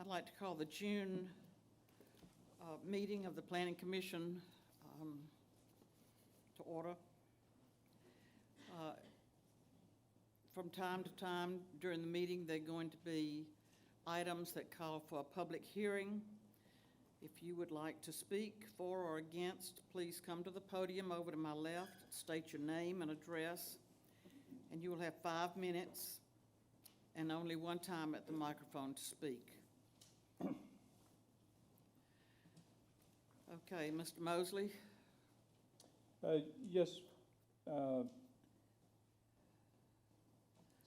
I'd like to call the June meeting of the Planning Commission to order. From time to time during the meeting, there are going to be items that call for a public hearing. If you would like to speak for or against, please come to the podium over to my left, state your name and address, and you will have 5 minutes and only one time at the microphone to speak. Okay, Mr. Mosley? Yes.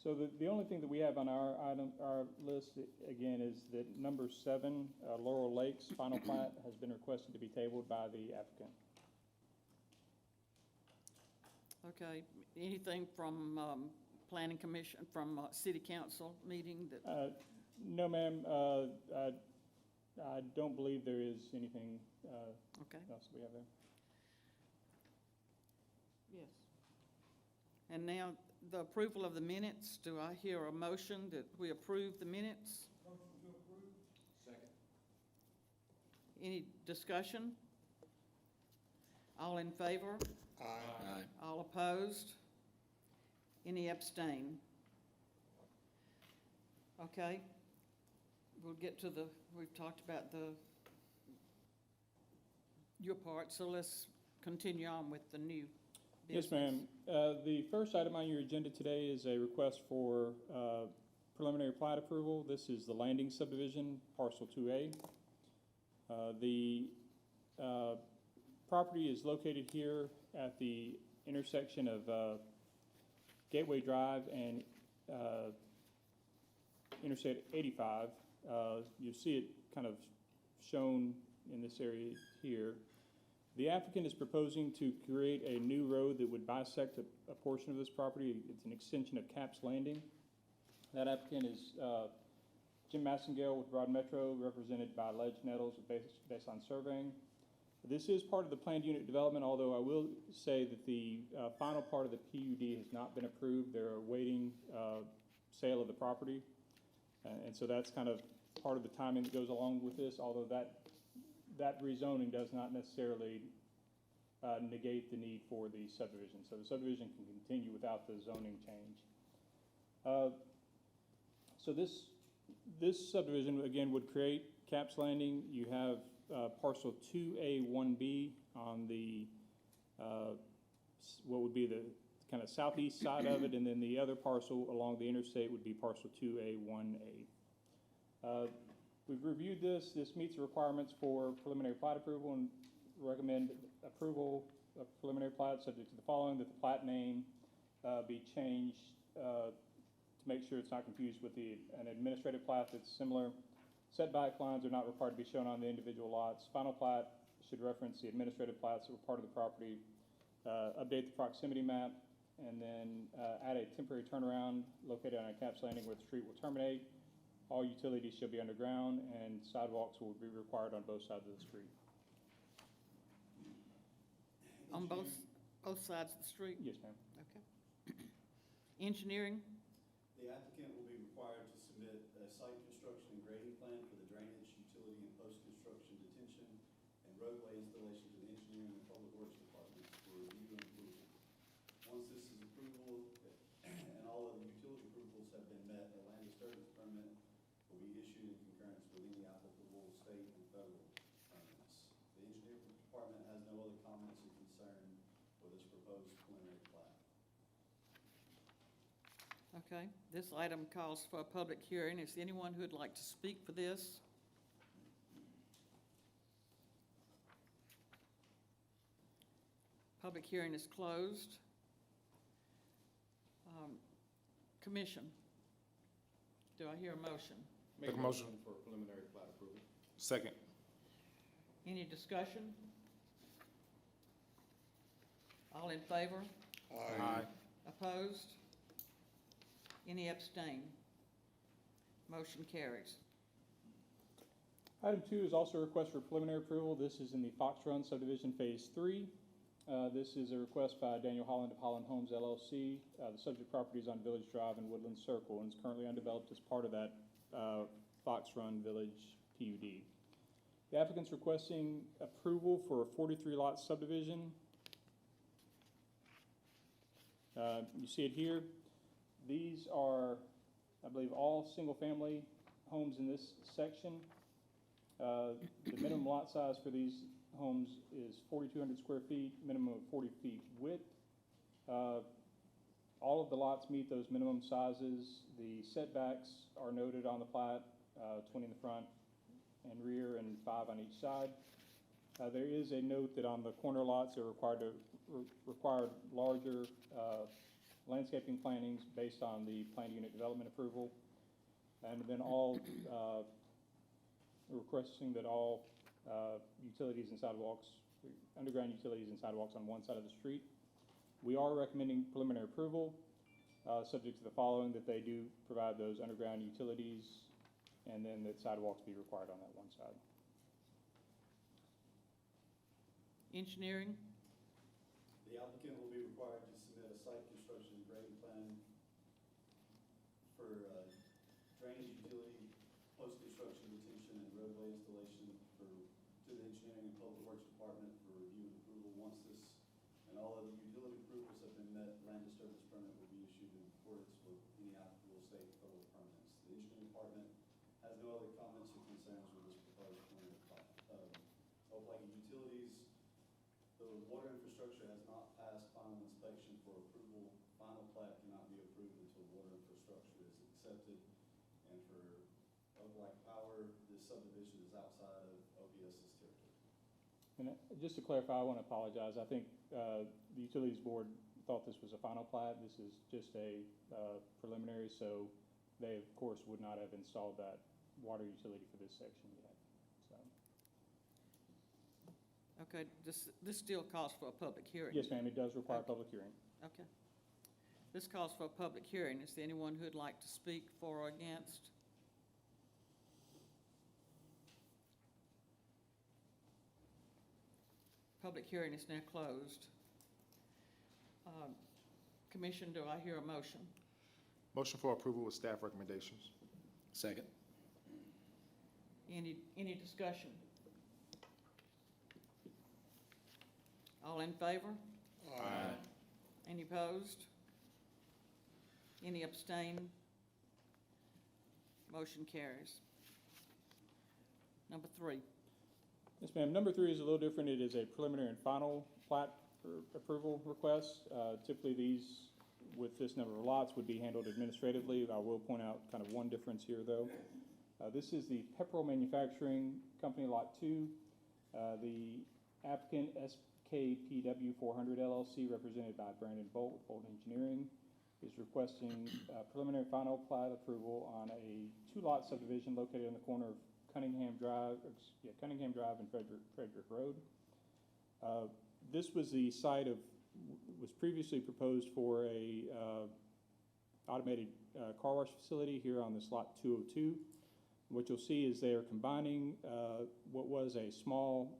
So the only thing that we have on our list, again, is that number 7, Laurel Lakes final plat has been requested to be tabled by the applicant. Okay, anything from Planning Commission, from City Council meeting that? No, ma'am. I don't believe there is anything Okay. else we have there. Yes. And now, the approval of the minutes. Do I hear a motion that we approve the minutes? Motion to approve. Second. Any discussion? All in favor? Aye. All opposed? Any abstain? Okay. We'll get to we've talked about your part, so let's continue on with the new business. Yes, ma'am. The first item on your agenda today is a request for preliminary plat approval. This is the Landing subdivision, parcel 2A. The property is located here at the intersection of Gateway Drive and Interstate 85. You'll see it kind of shown in this area here. The applicant is proposing to create a new road that would bisect a portion of this property. It's an extension of Capps Landing. That applicant is Jim Massengale with Broad Metro, represented by Ledge Nettles with Baseline Surveying. This is part of the planned unit development, although I will say that the final part of the PUD has not been approved. They're awaiting sale of the property. And so that's kind of part of the timing that goes along with this, although that rezoning does not necessarily negate the need for the subdivision. So the subdivision can continue without the zoning change. So this subdivision, again, would create Capps Landing. You have parcel 2A1B on the, what would be the kind of southeast side of it, and then the other parcel along the interstate would be parcel 2A1A. We've reviewed this. This meets the requirements for preliminary plat approval and recommend approval of preliminary plat subject to the following: that the plat name be changed to make sure it's not confused with an administrative plat that's similar. Setback lines are not required to be shown on the individual lots. Final plat should reference the administrative plats that were part of the property. Update the proximity map, and then add a temporary turnaround located on a Capps Landing where the street will terminate. All utilities shall be underground, and sidewalks will be required on both sides of the street. On both sides of the street? Yes, ma'am. Okay. Engineering? The applicant will be required to submit a site construction and grading plan for the drainage, utility, and post-construction detention and roadway installation to the engineering and public works departments for review and approval. Once this is approval and all of the utility approvals have been met, a land disturbance permit will be issued in concurrence with any applicable state and federal permits. The engineering department has no other comments or concern for this proposed preliminary plat. Okay. This item calls for a public hearing. Is there anyone who would like to speak for this? Public hearing is closed. Commission, do I hear a motion? Make a motion for preliminary plat approval. Second. Any discussion? All in favor? Aye. Opposed? Any abstain? Motion carries. Item 2 is also a request for preliminary approval. This is in the Fox Run subdivision phase 3. This is a request by Daniel Holland of Holland Homes LLC. The subject property is on Village Drive and Woodland Circle and is currently undeveloped as part of that Fox Run Village PUD. The applicant's requesting approval for a 43-lot subdivision. You see it here. These are, I believe, all single-family homes in this section. The minimum lot size for these homes is 4,200 square feet, minimum of 40 feet width. All of the lots meet those minimum sizes. The setbacks are noted on the plat, 20 in the front and rear and 5 on each side. There is a note that on the corner lots are required larger landscaping plantings based on the planned unit development approval. And then all, requesting that all utilities and sidewalks, underground utilities and sidewalks on one side of the street. We are recommending preliminary approval, subject to the following, that they do provide those underground utilities, and then that sidewalks be required on that one side. Engineering? The applicant will be required to submit a site construction and grading plan for drainage utility, post-construction detention, and roadway installation to the Engineering and Public Works Department for review and approval. Once this and all other utility approvals have been met, land disturbance permit will be issued in accordance with any applicable state and federal permits. The Engineering Department has no other comments or concerns with this proposed preliminary plat. Opelika Utilities, the water infrastructure has not passed final inspection for approval. Final plat cannot be approved until water infrastructure is accepted. And for Opelika Power, this subdivision is outside of OPS's territory. And just to clarify, I want to apologize. I think the Utilities Board thought this was a final plat. This is just a preliminary, so they, of course, would not have installed that water utility for this section yet. So, Okay, this still calls for a public hearing? yes, ma'am, it does require a public hearing. Okay. This calls for a public hearing. Is there anyone who'd like to speak for or against? Public hearing is now closed. Commission, do I hear a motion? Motion for approval with staff recommendations. Second. Any discussion? All in favor? Aye. Any opposed? Any abstain? Motion carries. Number 3. Yes, ma'am. Number 3 is a little different. It is a preliminary and final plat approval request. Typically, these, with this number of lots, would be handled administratively. I will point out kind of one difference here, though. This is the Pepperell Manufacturing Company, Lot 2. The applicant, SKPW 400 LLC, represented by Brandon Bolt with Bolt Engineering, is requesting preliminary final plat approval on a 2-lot subdivision located on the corner of Cunningham Drive and Frederick Road. This was the site was previously proposed for a automated car wash facility here on this lot 202. What you'll see is they are combining what was a small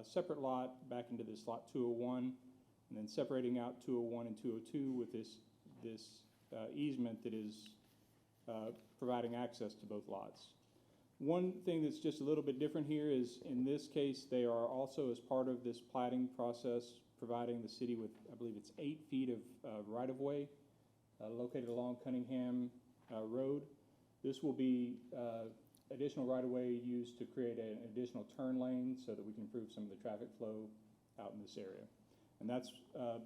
separate lot back into this lot 201, and then separating out 201 and 202 with this easement that is providing access to both lots. One thing that's just a little bit different here is, in this case, they are also, as part of this platting process, providing the city with, I believe it's 8 feet of right-of-way located along Cunningham Road. This will be additional right-of-way used to create an additional turn lane so that we can improve some of the traffic flow out in this area. And that's,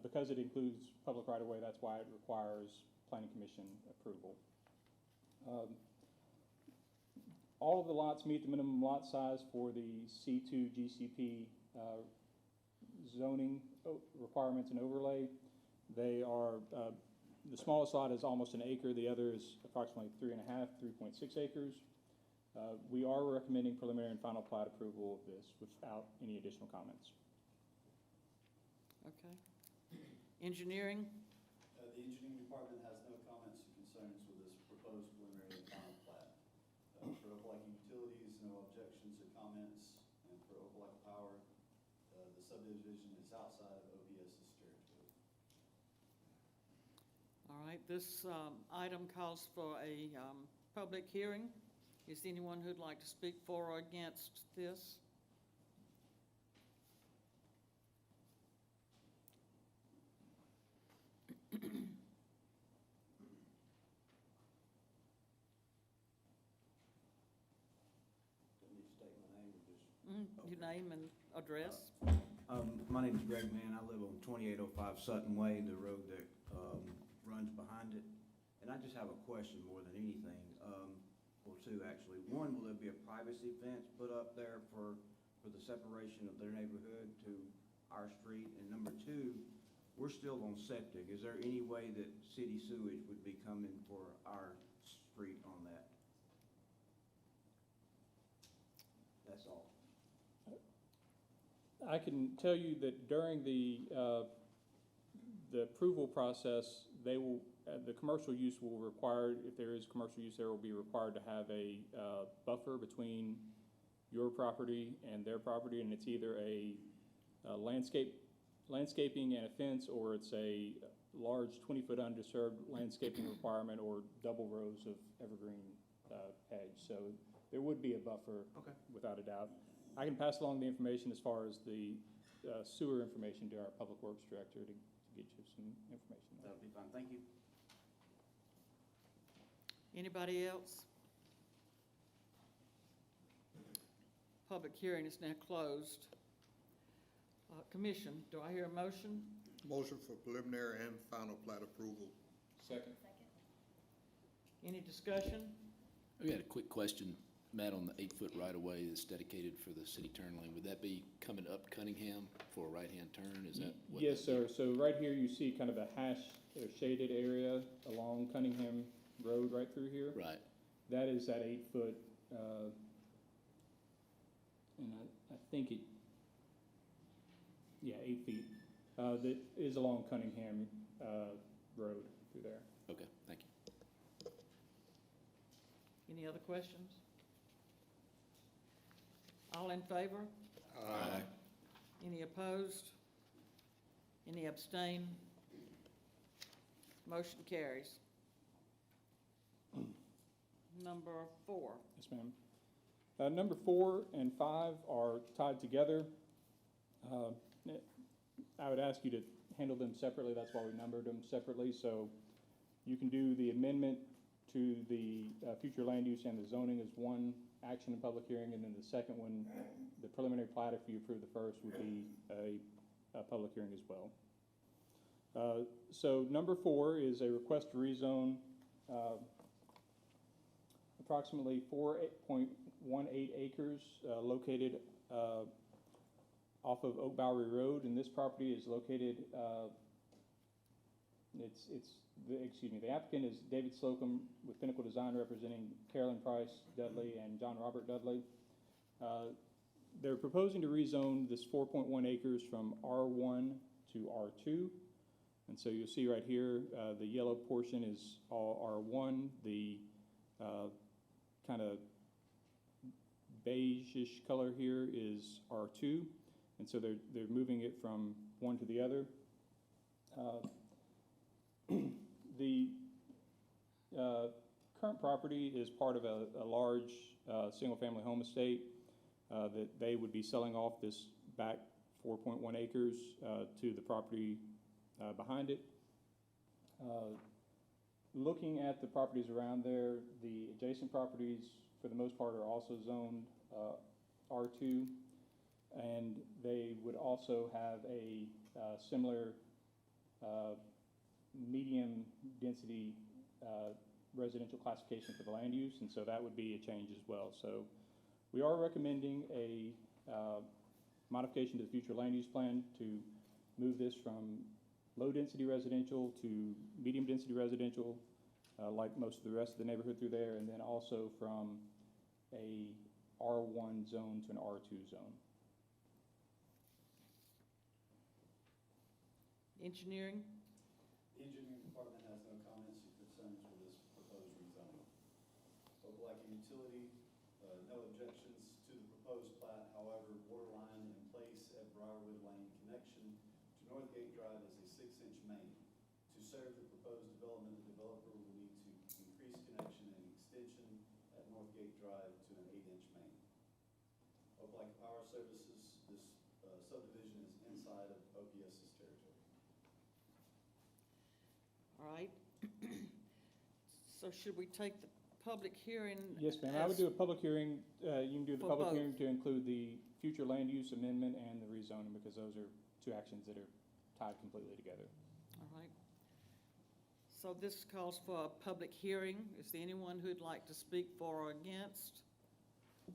because it includes public right-of-way, that's why it requires Planning Commission approval. All of the lots meet the minimum lot size for the C2 GCP zoning requirements and overlay. They are, the smallest lot is almost an acre, the other is approximately 3.6 acres. We are recommending preliminary and final plat approval of this without any additional comments. Okay. Engineering? The Engineering Department has no comments or concerns with this proposed preliminary and final plat. For Opelika Utilities, no objections or comments. And for Opelika Power, the subdivision is outside of OPS's territory. All right, this item calls for a public hearing. Is there anyone who'd like to speak for or against this? Don't need to state my name or just. Your name and address? My name is Greg Mann. I live on 2805 Sutton Way, the road that runs behind it. And I just have a question more than anything, or two actually. One, will there be a privacy fence put up there for the separation of their neighborhood to our street? And number two, we're still on septic. Is there any way that city sewage would be coming for our street on that? That's all. I can tell you that during the approval process, they will, the commercial use will require, if there is commercial use, there will be required to have a buffer between your property and their property, and it's either a landscaping and a fence, or it's a large 20-foot undisturbed landscaping requirement, or double rows of evergreen hedge. So there would be a buffer, Okay. without a doubt. I can pass along the information as far as the sewer information to our Public Works Director to get you some information. That'll be fine. Thank you. Anybody else? Public hearing is now closed. Commission, do I hear a motion? Motion for preliminary and final plat approval. Second. Any discussion? We had a quick question, Matt, on the 8-foot right-of-way that's dedicated for the city turn lane. Would that be coming up Cunningham for a right-hand turn? Is that what? Yes, sir. So right here, you see kind of a hash or shaded area along Cunningham Road right through here. Right. That is that 8-foot, and I think it, yeah, 8 feet, that is along Cunningham Road through there. Okay, thank you. Any other questions? All in favor? Aye. Any opposed? Any abstain? Motion carries. Number 4. Yes, ma'am. Number 4 and 5 are tied together. I would ask you to handle them separately. That's why we numbered them separately. So you can do the amendment to the future land use and the zoning as one action in public hearing, and then the second one, the preliminary plat, if you approve the first, would be a public hearing as well. So number 4 is a request to rezone approximately 4.18 acres located off of Oak Bowery Road, and this property is located, the applicant is David Slocum with Pinnacle Design, representing Carolyn Price Dudley and John Robert Dudley. They're proposing to rezone this 4.1 acres from R1 to R2. And so you'll see right here, the yellow portion is all R1, the kind of beige-ish color here is R2. And so they're moving it from one to the other. The current property is part of a large single-family home estate that they would be selling off this back 4.1 acres to the property behind it. Looking at the properties around there, the adjacent properties, for the most part, are also zoned R2, and they would also have a similar medium density residential classification for the land use, and so that would be a change as well. So we are recommending a modification to the future land use plan to move this from low density residential to medium density residential, like most of the rest of the neighborhood through there, and then also from a R1 zone to an R2 zone. Engineering? The engineering department has no comments or concerns with this proposed rezoning. Opelika Utility, no objections to the proposed plat. However, water line in place at Briarwood Lane connection to Northgate Drive is a 6-inch main. To serve the proposed development, the developer will need to increase connection and extension at Northgate Drive to an 8-inch main. Opelika Power Services, this subdivision is inside of OPS's territory. All right. So should we take the public hearing? Yes, ma'am, I would as- do a public hearing, you can do the For public both. hearing to include the future land use amendment and the rezoning, because those are two actions that are tied completely together. All right. So this calls for a public hearing. Is there anyone who'd like to speak for or against?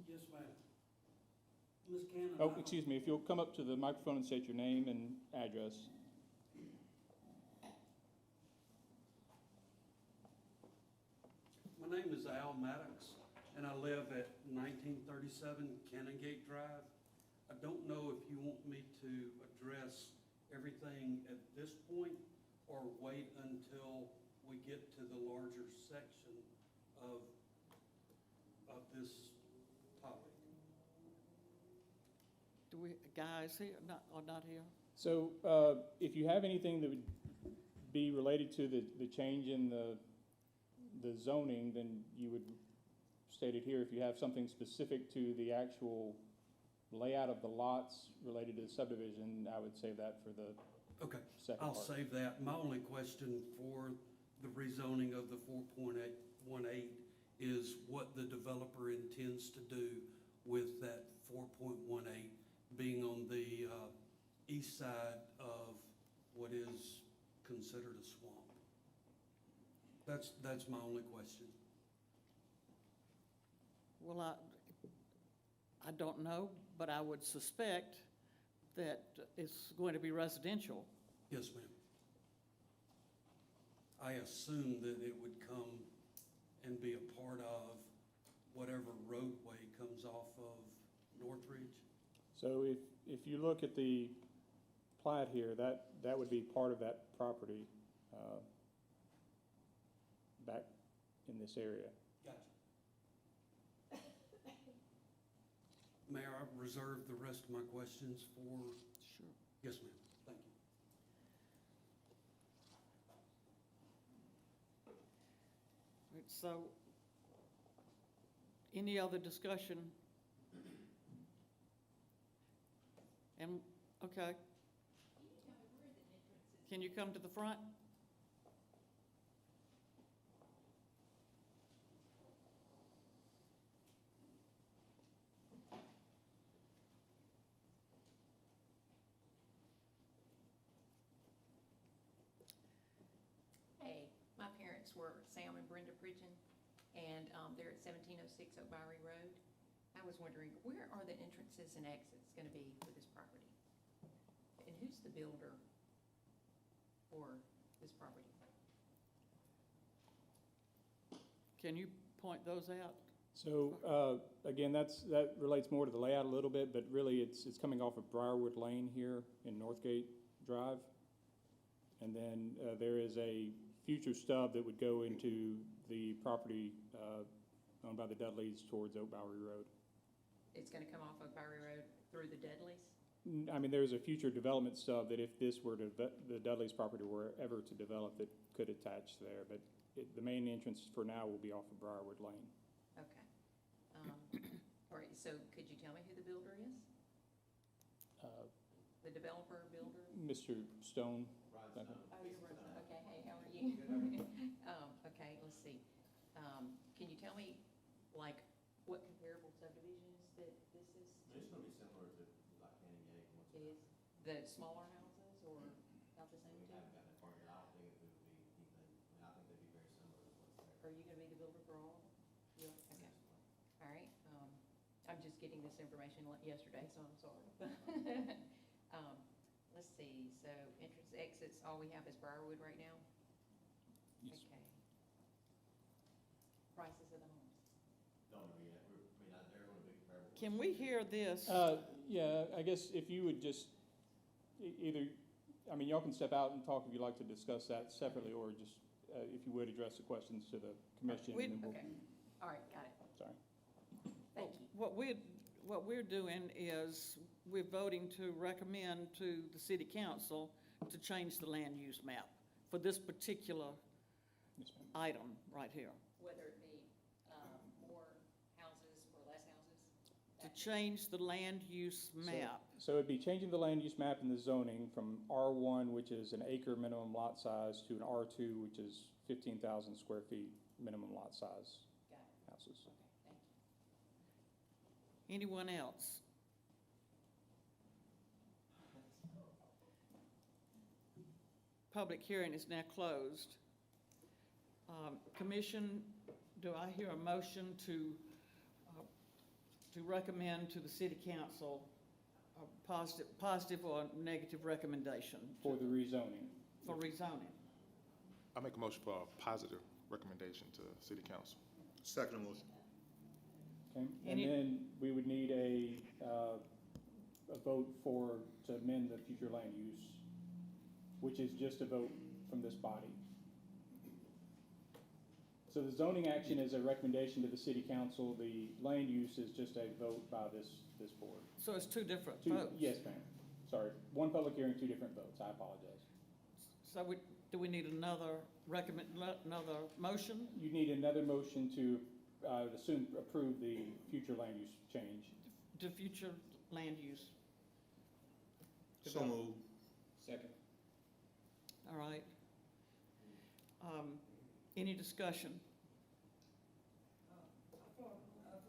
Yes, ma'am. Ms. Cannon. Oh, excuse me, if you'll come up to the microphone and state your name and address. My name is Al Maddox, and I live at 1937 Canongate Drive. I don't know if you want me to address everything at this point or wait until we get to the larger section of this topic. Do we, guys here, not, or not here? So, if you have anything that would be related to the change in the zoning, then you would state it here. If you have something specific to the actual layout of the lots related to the subdivision, I would save that for the Okay, second I'll part. save that. My only question for the rezoning of the 4.18 is what the developer intends to do with that 4.18 being on the east side of what is considered a swamp. That's my only question. Well, I don't know, but I would suspect that it's going to be residential. Yes, ma'am. I assume that it would come and be a part of whatever roadway comes off of Northridge. So if you look at the plat here, that would be part of that property, back in this area. Gotcha. Mayor, I reserve the rest of my questions for, Sure. yes, ma'am, thank you. Right, so, any other discussion? And, okay. Can you come to the front? Hey, my parents were Sam and Brenda Pridgeon, and they're at 1706 Oak Bowery Road. I was wondering, where are the entrances and exits going to be for this property? And who's the builder for this property? Can you point those out? So, again, that relates more to the layout a little bit, but really it's coming off of Briarwood Lane here in Northgate Drive. And then, there is a future stub that would go into the property, owned by the Dudleys towards Oak Bowery Road. It's going to come off Oak Bowery Road through the Dudleys? I mean, there's a future development stub that if this were to, the Dudleys property were ever to develop, it could attach there. But the main entrance for now will be off of Briarwood Lane. Okay. All right, so could you tell me who the builder is? The developer or builder? Mr. Stone. Oh, you're right. Okay, hey, how are you? Okay, let's see. Can you tell me, like, what comparable subdivisions that this is? It's gonna be similar to like Canongate and what's. It is the smaller houses or about the same We too? haven't gotten that far, but I don't think it would be anything, I think they'd be very similar to what's there. Are you gonna be the builder for all of them? Yeah, okay, all right. I'm just getting this information yesterday, so I'm sorry. Let's see, so entrance, exits, all we have is Briarwood right now? Yes. Okay. Prices of the homes? Don't know yet, they're gonna be comparable. Can we hear this? Yeah, I guess if you would just either, I mean, y'all can step out and talk if you'd like to discuss that separately, or just, if you would, address the questions to the commission. We- and then we'll- Okay, all right, got it, Sorry. thank you. What we're doing is, we're voting to recommend to the city council to change the land use map for this particular Yes, ma'am. item right here. Whether it be more housing change the land use map. So it'd be changing the land use map and the zoning from R1, which is an acre minimum lot size, to an R2, which is 15,000 square feet minimum lot size Got it. houses. Okay, thank you. Anyone else? Public hearing is now closed. Commission, do I hear a motion to recommend to the city council a positive or negative recommendation? For the rezoning. For rezoning. I make a motion for a positive recommendation to city council. Second motion. Okay, and Any- then we would need a vote to amend the future land use, which is just a vote from this body. So the zoning action is a recommendation to the city council, the land use is just a vote by this board. So it's two different Two- votes? Yes, ma'am, sorry, one public hearing, two different votes, I apologize. So do we need another another motion? You need another motion to approve the future land use change. To future land use? So moved. Second. All right. Any discussion? I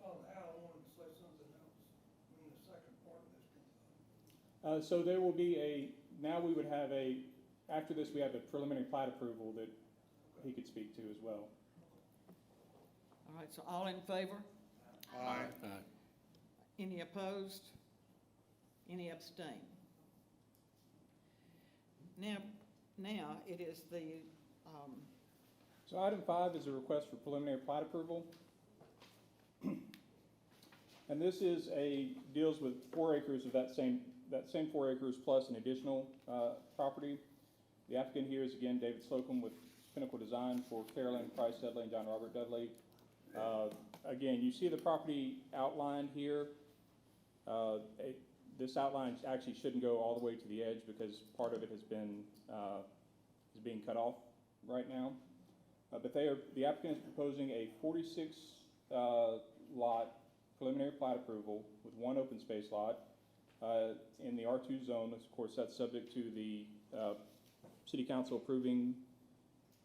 thought Al wanted to say something else in the second part of this. So there will be now we would have after this, we have a preliminary plat approval that he could speak to as well. All right, so all in favor? Aye. Any opposed? Any abstain? Now it is the, So item 5 is a request for preliminary plat approval. And this deals with 4 acres of that same 4 acres plus an additional property. The applicant here is again David Slocum with Pinnacle Design for Carolyn Price Dudley and John Robert Dudley. Again, you see the property outlined here. This outline actually shouldn't go all the way to the edge because part of it is being cut off right now. But the applicant is proposing a 46 lot preliminary plat approval with 1 open space lot in the R2 zone. Of course, that's subject to the city council approving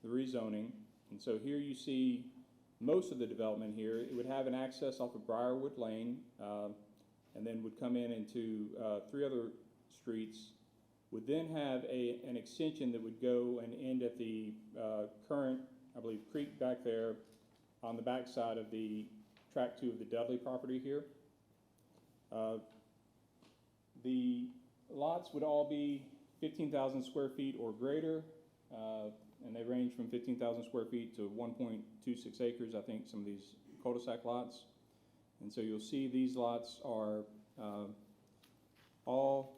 the rezoning. And so here you see most of the development here. It would have an access off of Briarwood Lane and then would come into 3 other streets. Would then have an extension that would go and end at the current, I believe, creek back there on the back side of the track 2 of the Dudley property here. The lots would all be 15,000 square feet or greater, and they range from 15,000 square feet to 1.26 acres, I think, some of these cul-de-sac lots. And so you'll see these lots are all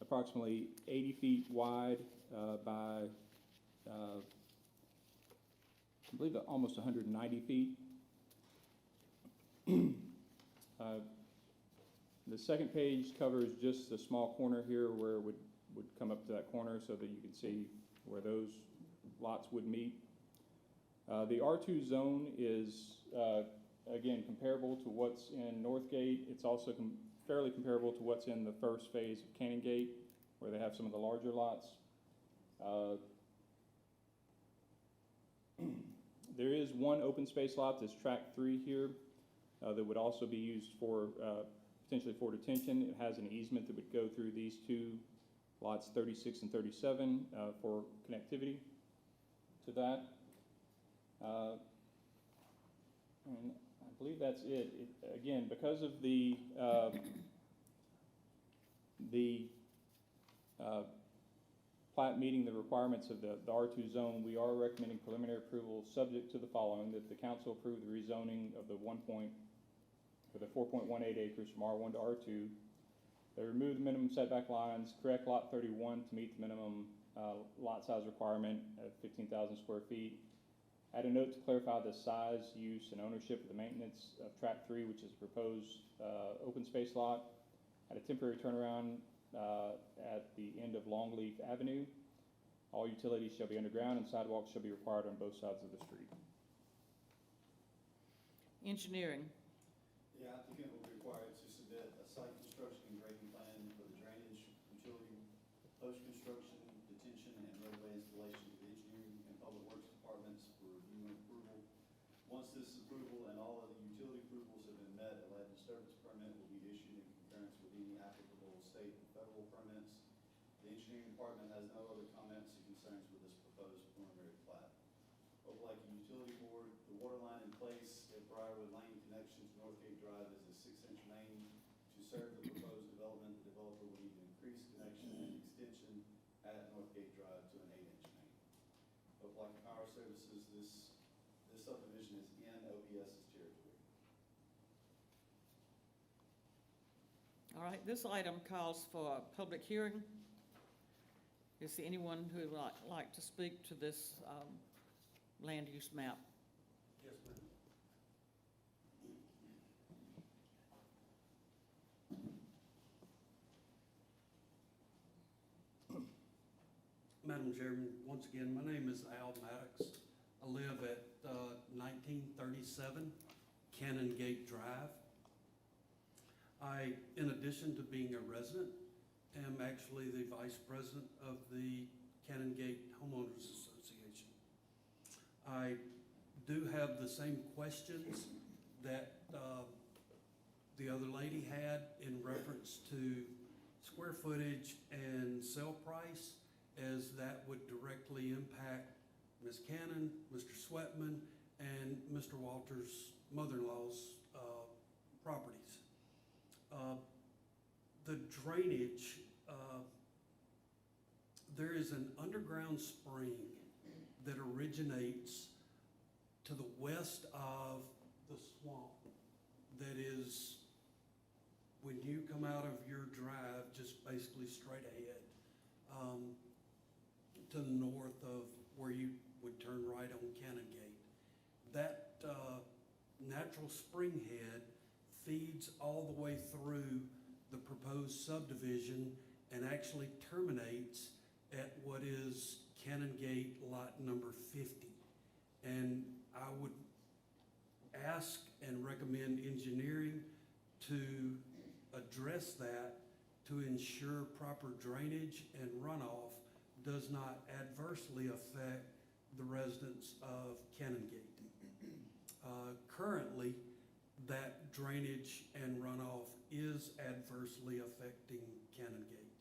approximately 80 feet wide by, I believe, almost 190 feet. The second page covers just the small corner here where it would come up to that corner so that you can see where those lots would meet. The R2 zone is, again, comparable to what's in Northgate. It's also fairly comparable to what's in the first phase of Cannon Gate, where they have some of the larger lots. There is 1 open space lot, this track 3 here, that would also be used for potentially for detention. It has an easement that would go through these 2 lots 36 and 37 for connectivity to that. And I believe that's it. Again, because of the plat meeting the requirements of the R2 zone, we are recommending preliminary approval subject to the following: that the council approve the rezoning of the 4.18 acres from R1 to R2. They remove the minimum setback lines, correct lot 31 to meet the minimum lot size requirement of 15,000 square feet. Add a note to clarify the size, use, and ownership of the maintenance of track 3, which is a proposed open space lot. Add a temporary turnaround at the end of Longleaf Avenue. All utilities shall be underground and sidewalks shall be required on both sides of the street. engineering. The applicant will be required to submit site construction and grading plan for the drainage, utility, post-construction, detention, and roadway installation to the engineering and public works departments for review and approval. Once this approval and all of the utility approvals have been met, a land disturbance permit will be issued in concurrence with any applicable state and federal permits. The engineering department has no other comments or concerns with this proposed preliminary plat. Opelika Utility Board, the water line in place at Briarwood Lane connection to Northgate Drive is a 6-inch main. To serve the proposed development, the developer will need to increase connection and extension at Northgate Drive to an 8-inch main. Opelika Power Services, this subdivision is in OPS's territory. All right, this item calls for a public hearing. Is there anyone who would like to speak to this land use map? Yes, ma'am. Madam Chairman, once again, my name is Al Maddox. I live at 1937 Canongate Drive. I, in addition to being a resident, am actually the vice president of the Canongate Homeowners Association. I do have the same questions that the other lady had in reference to square footage and sale price, as that would directly impact Ms. Cannon, Mr. Sweatman, and Mr. Walters' mother-in-law's properties. The drainage, there is an underground spring that originates to the west of the swamp that is, when you come out of your drive, just basically straight ahead, to the north of where you would turn right on Canongate. That natural spring head feeds all the way through the proposed subdivision and actually terminates at what is Canongate lot number 50. And I would ask and recommend engineering to address that to ensure proper drainage and runoff does not adversely affect the residents of Canongate. Currently, that drainage and runoff is adversely affecting Canongate.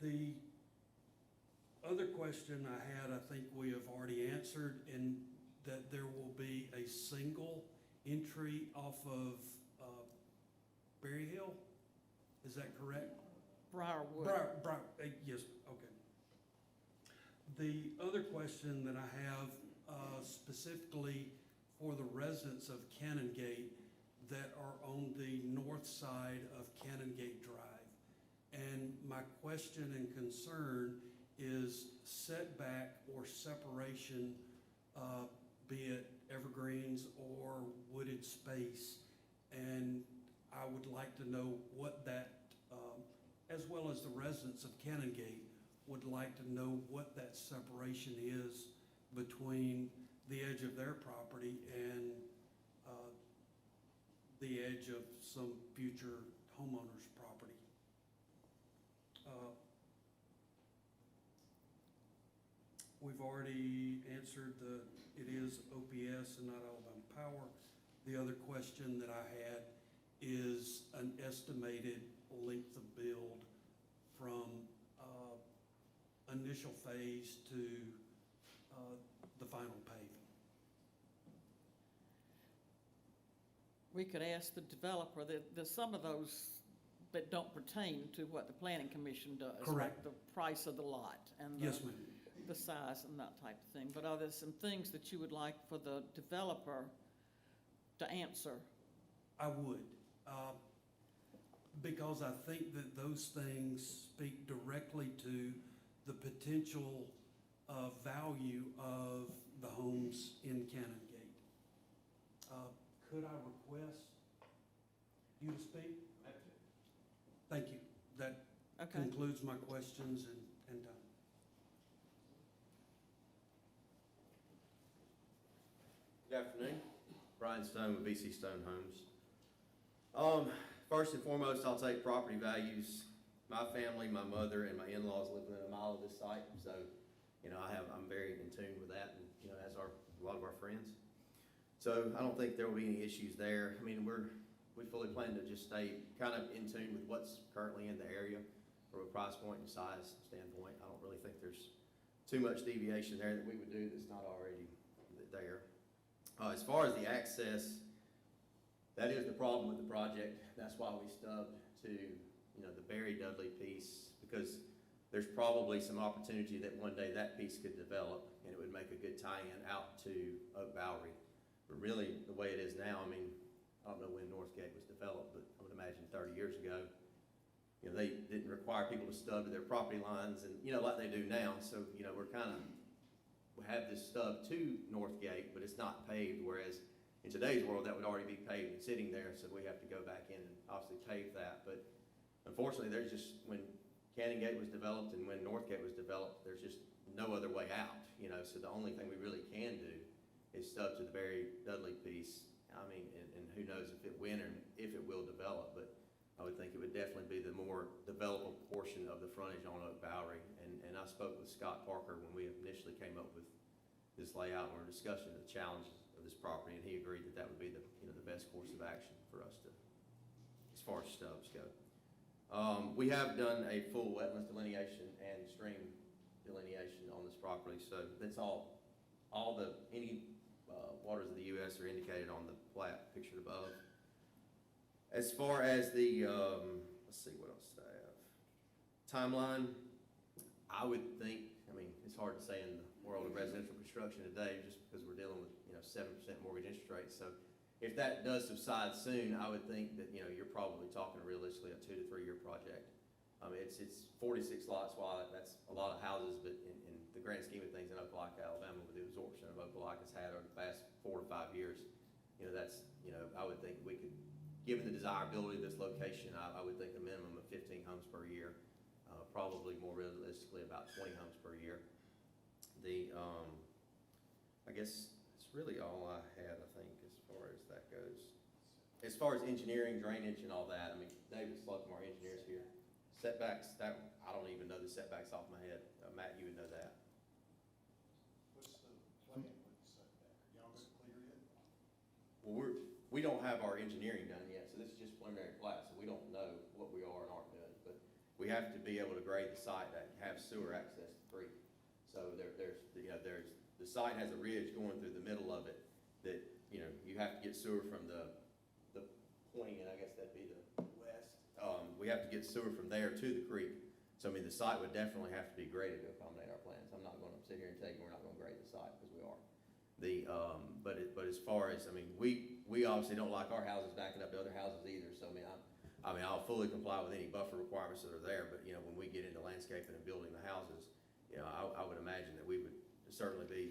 The other question I had, I think we have already answered, in that there will be a single entry off of Berry Hill. Is that correct? Briarwood. Yes, okay. The other question that I have specifically for the residents of Canongate that are on the north side of Canongate Drive. And my question and concern is setback or separation, be it evergreens or wooded space. And I would like to know what that, as well as the residents of Canongate would like to know what that separation is between the edge of their property and the edge of some future homeowner's property. We've already answered it is OPS and not Alabama Power. The other question that I had is an estimated length of build from initial phase to the final paving. We could ask the developer, there's some of those that don't pertain to what the planning commission does. Correct. Like the price of the lot and Yes, ma'am. the size and that type of thing. But are there some things that you would like for the developer to answer? I would, because I think that those things speak directly to the potential value of the homes in Canongate. Could I request you to speak? Thank you. That Okay. concludes my questions and done. Good afternoon. Brian Stone with BC Stone Homes. First and foremost, I'll take property values. My family, my mother, and my in-laws live within a mile of this site, so, I'm very in tune with that, and, as are a lot of our friends. So I don't think there will be any issues there. I mean, we fully plan to just stay kind of in tune with what's currently in the area from a price point and size standpoint. I don't really think there's too much deviation there that we would do that's not already there. As far as the access, that is the problem with the project. That's why we stubbed to, the Barry Dudley piece, because there's probably some opportunity that one day that piece could develop and it would make a good tie-in out to Oak Bowery. But really, the way it is now, I mean, I don't know when Northgate was developed, but I would imagine 30 years ago, they didn't require people to stub to their property lines and, like they do now. So, we have this stub to Northgate, but it's not paved, whereas in today's world, that would already be paved and sitting there, so we have to go back in and obviously pave that. But unfortunately, when Canongate was developed and when Northgate was developed, there's just no other way out, so the only thing we really can do is stub to the Barry Dudley piece. I mean, and who knows if it will develop, but I would think it would definitely be the more developable portion of the frontage on Oak Bowery. And I spoke with Scott Parker when we initially came up with this layout and we were discussing the challenges of this property, and he agreed that that would be the best course of action for us to, as far as stubs go. We have done a full wetlands delineation and stream delineation on this property, so that's any waters of the U.S. are indicated on the plat pictured above. As far as the, let's see, what else did I have? Timeline, I would think, it's hard to say in the world of residential construction today, just because we're dealing with, 7% mortgage interest rates. So if that does subside soon, I would think that, you're probably talking realistically a 2 to 3 year project. It's 46 lots, while that's a lot of houses, but in the grand scheme of things in Opelika, Alabama, with the absorption of Opelika's had over the past 4 to 5 years, I would think we could, given the desirability of this location, I would think a minimum of 15 homes per year, probably more realistically about 20 homes per year. I guess that's really all I had, I think, as far as that goes. As far as engineering, drainage, and all that, David Slocum, our engineer's here. Setbacks, I don't even know the setbacks off my head. Matt, you would know that. What's the plan with the setback? Are y'all gonna clear it? Well, we don't have our engineering done yet, so this is just preliminary plat, so we don't know what we are and aren't doing. But we have to be able to grade the site that have sewer access to the creek. So the site has a ridge going through the middle of it that, you have to get sewer from the point, and I guess that'd be the west. We have to get sewer from there to the creek. So, the site would definitely have to be graded to accommodate our plans. I'm not gonna sit here and tell you we're not gonna grade the site, because we are. But as far as, we obviously don't like our houses backing up to other houses either, so I'll fully comply with any buffer requirements that are there, but, when we get into landscaping and building the houses, I would imagine that we would certainly be,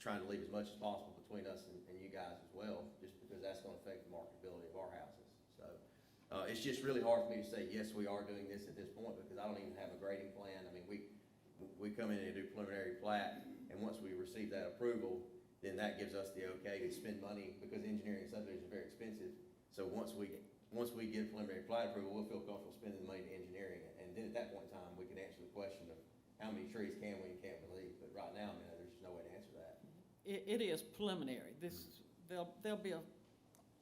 trying to leave as much as possible between us and you guys as well, just because that's gonna affect the marketability of our houses. So, it's just really hard for me to say, yes, we are doing this at this point, because I don't even have a grading plan. We come in and do preliminary plat, and once we receive that approval, then that gives us the okay to spend money, because engineering and subdivision is very expensive. So once we get preliminary plat approval, we'll feel comfortable spending the money to engineering, and then at that point in time, we can answer the question of how many trees can we and can't release. But right now, there's just no way to answer that. It is preliminary. There'll be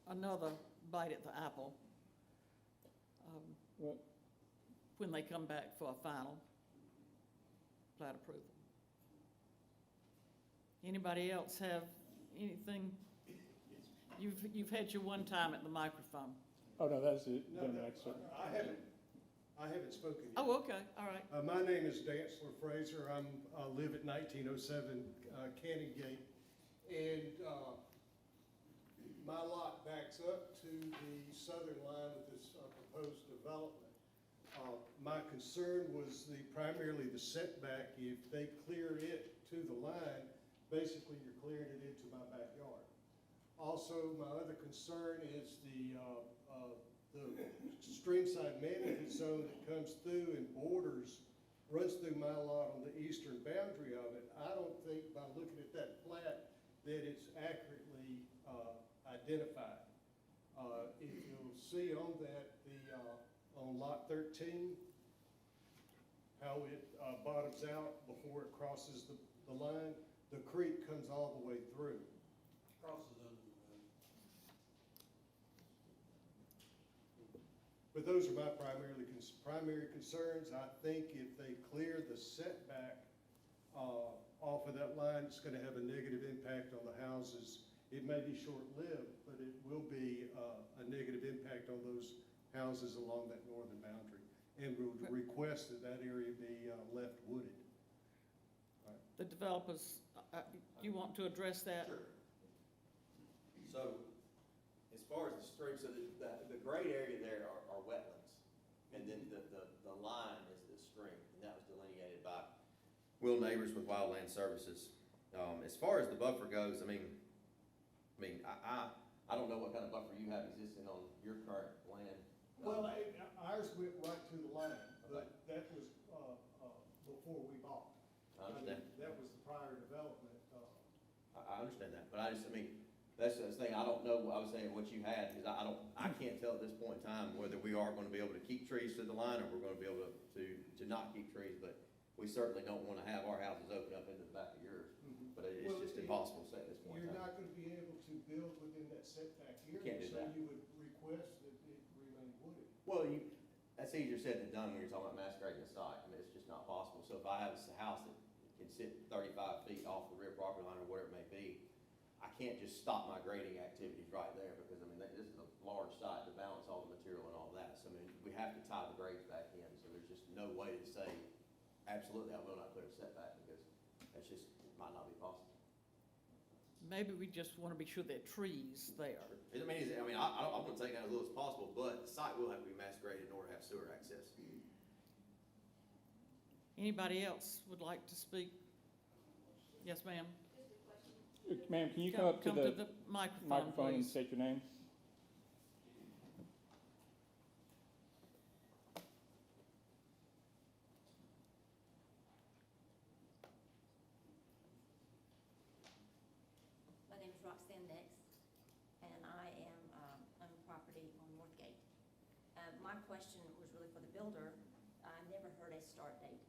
another bite at the apple Well, when they come back for a final plat approval. Anybody else have anything? You've had your one time at the microphone. oh, no, that's it. No, Then no, next, sir. I haven't spoken yet. Oh, okay, all right. My name is Dantzler Fraser. I live at 1907 Canongate, and my lot backs up to the southern line of this proposed development. My concern was primarily the setback. If they clear it to the line, basically you're clearing it into my backyard. Also, my other concern is the streamside management zone that comes through and runs through my lot on the eastern boundary of it. I don't think, by looking at that plat, that it's accurately identified. If you'll see on that, on lot 13, how it bottoms out before it crosses the line, the creek comes all the way through. Crosses under the road. But those are my primary concerns. I think if they clear the setback off of that line, it's gonna have a negative impact on the houses. It may be short-lived, but it will be a negative impact on those houses along that northern boundary. And we would request that that area be left wooded. The developers, you want to address that? Sure. So, as far as the stream, so the gray area there are wetlands, and then the line is the stream, and that was delineated by Will Neighbors with Wildland Services. As far as the buffer goes, I don't know what kind of buffer you have existing on your current land. Well, ours went right to the line, but that was before we bought. I understand. That was the prior development. I understand that, but that's the thing, I don't know, I was saying what you had, because I can't tell at this point in time whether we are gonna be able to keep trees to the line, or we're gonna be able to not keep trees, but we certainly don't wanna have our houses open up into the back of yours, but it's Well, just impossible to say at this point in You're time. not gonna be able to build within that setback area. Can't do that. So you would request that it remain wooded. Well, that's easier said than done when you're talking about masquerading a site. I mean, it's just not possible. So if I have a house that can sit 35 feet off the rear property line or whatever it may be, I can't just stop my grading activities right there, because, I mean, this is a large site to balance all the material and all that. So, I mean, we have to tie the grades back in, so there's just no way to say, absolutely, I will not clear a setback, because that's just, it might not be possible. Maybe we just want to be sure there are trees there. I want to take that as little as possible, but the site will have to be mass graded in order to have sewer access. Anybody else would like to speak? Yes, ma'am. Ma'am, can you come up to the microphone and please. state your name? My name is Roxanne Nix, and I am on property on Northgate. My question was really for the builder. I never heard a start date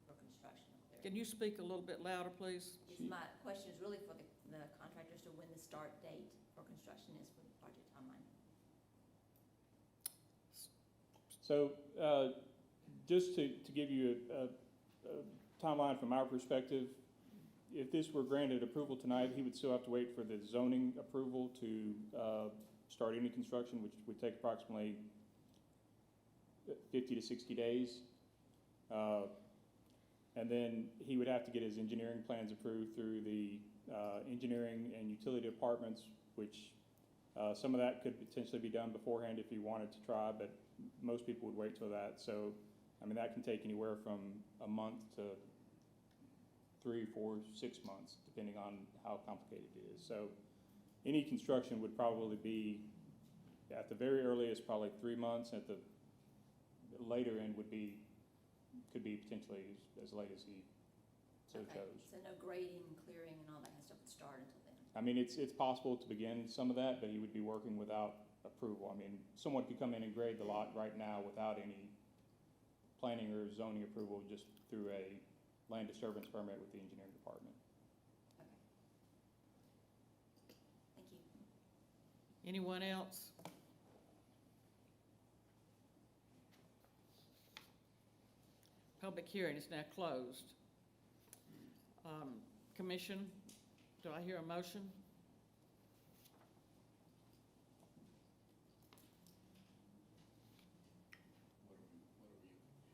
for construction up there. Can you speak a little bit louder, please? My question is really for the contractors to when the start date for construction is for the project timeline. So, just to give you a timeline from our perspective, if this were granted approval tonight, he would still have to wait for the zoning approval to start any construction, which would take approximately 50 to 60 days. And then he would have to get his engineering plans approved through the engineering and utility departments, which some of that could potentially be done beforehand if he wanted to try, but most people would wait till that. So, I mean, that can take anywhere from a month to 3, 4, 6 months, depending on how complicated it is. So any construction would probably be, at the very earliest, probably 3 months. At the later end could be potentially as late as he so Okay, chose. so no grading, clearing, and all that kind of stuff would start until then? I mean, it's possible to begin some of that, but he would be working without approval. I mean, someone could come in and grade the lot right now without any planning or zoning approval, just through a land disturbance permit with the engineering department. Okay. Thank you. Anyone else? Public hearing is now closed. Commission, do I hear a motion?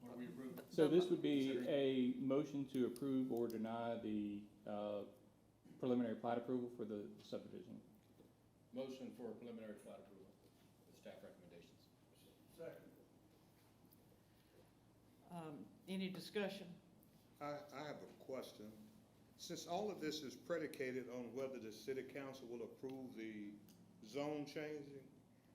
What are we approving? So this would be a motion to approve or deny the preliminary plat approval for the subdivision. Motion for preliminary plat approval with staff recommendations. Second. Any discussion? I have a question. Since all of this is predicated on whether the city council will approve the zone changing,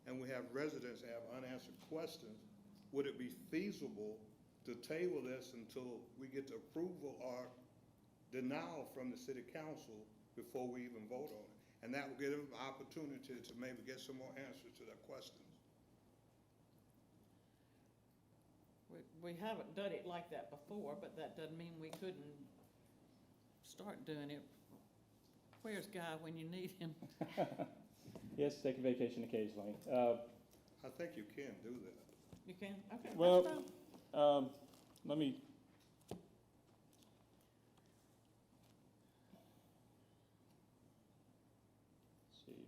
and we have residents that have unanswered questions, would it be feasible to table this until we get the approval or denial from the city council before we even vote on it? And that will give them an opportunity to maybe get some more answers to their questions. We haven't done it like that before, but that doesn't mean we couldn't start doing it. Where's Guy when you need him? Yes, take a vacation occasionally. I think you can do that. You can? Okay, Well, that's fine. let me. See.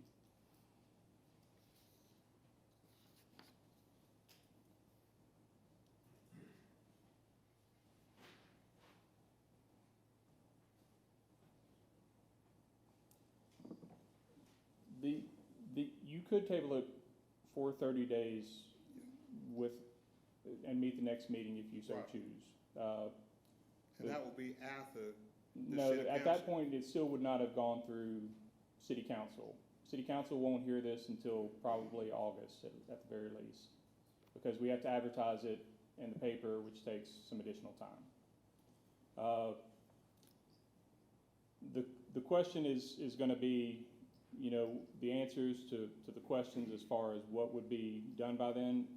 You could table it for 30 days with, and meet the next meeting if you so Right. choose. And that will be after the No, city at that council. point, it still would not have gone through city council. City council won't hear this until probably August at the very least, because we have to advertise it in the paper, which takes some additional time. The question is gonna be, you know, the answers to the questions as far as what would be done by then.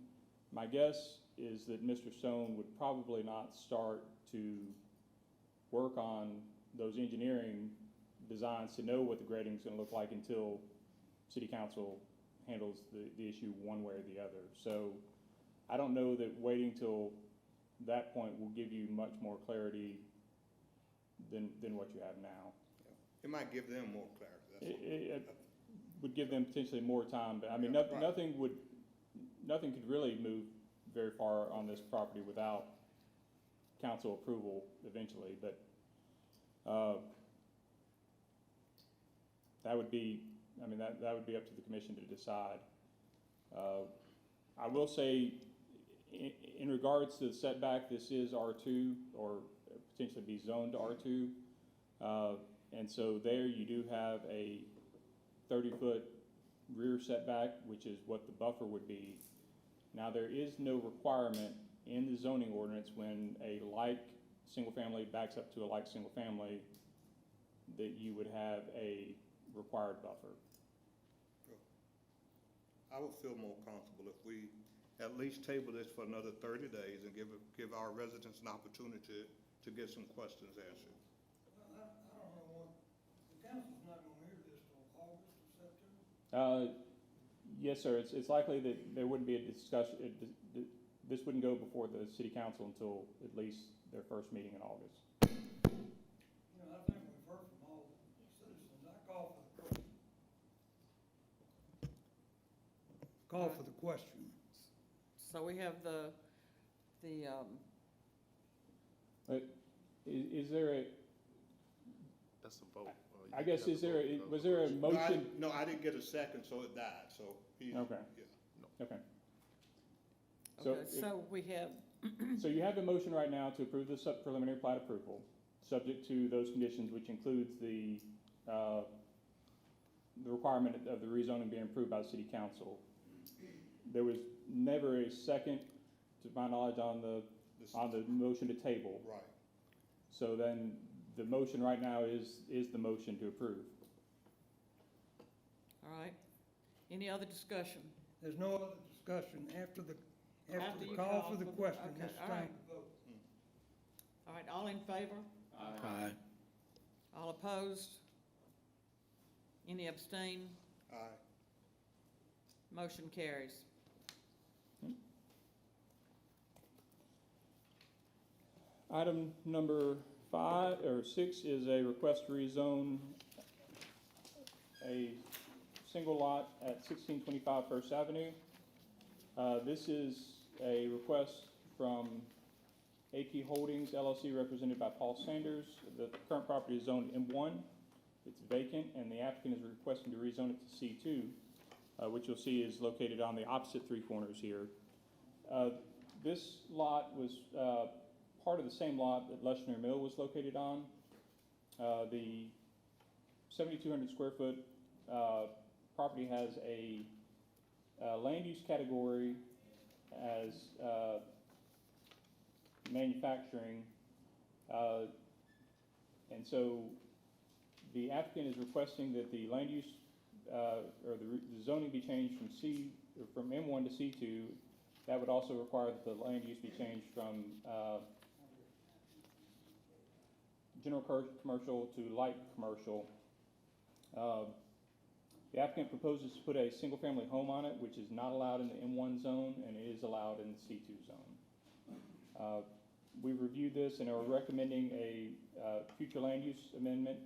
My guess is that Mr. Stone would probably not start to work on those engineering designs to know what the grading's gonna look like until city council handles the issue one way or the other. So I don't know that waiting till that point will give you much more clarity than what you have now. It might give them more clarity, that's all. It would give them potentially more time, but I mean, Yeah, right. nothing could really move very far on this property without council approval eventually, but, that would be, I mean, that would be up to the commission to decide. I will say, in regards to the setback, this is R2, or potentially be zoned to R2. And so there you do have a 30-foot rear setback, which is what the buffer would be. Now, there is no requirement in the zoning ordinance when a like single-family backs up to a like single-family that you would have a required buffer. I would feel more comfortable if we at least table this for another 30 days and give our residents an opportunity to get some questions answered. I don't know what, the council's not gonna hear this till August or September? Yes, sir. It's likely that there wouldn't be a discussion, this wouldn't go before the city council until at least their first meeting in August. You know, I think we've heard from all the citizens. I call for the question. Call for the question. So we have the, Is there a, That's a vote. I guess, was there a motion? No, I didn't get a second, so it died, so he. Okay. Yeah. Okay. So, okay, so we have, so you have a motion right now to approve the preliminary plat approval, subject to those conditions, which includes the requirement of the rezoning being approved by the city council. There was never a second, to my knowledge, on the motion to table. Right. So then, the motion right now is the motion to approve. all right. Any other discussion? There's no other discussion after the After you call for the question. okay, It's all time right. to vote. All right, all in favor? Aye. All opposed? Any abstain? Aye. Motion carries. Item number 6 is a request to rezone a single lot at 1625 First Avenue. This is a request from AP Holdings LLC, represented by Paul Sanders. The current property is zoned M1. It's vacant, and the applicant is requesting to rezone it to C2, which you'll see is located on the opposite three corners here. This lot was part of the same lot that Leshner Mill was located on. The 7,200 square foot property has a land use category as manufacturing, and so the applicant is requesting that the land use or the zoning be changed from M1 to C2, That would also require that the land use be changed from general commercial to light commercial. The applicant proposes to put a single-family home on it, which is not allowed in the M1 zone and is allowed in the C2 zone. We reviewed this and are recommending a future land use amendment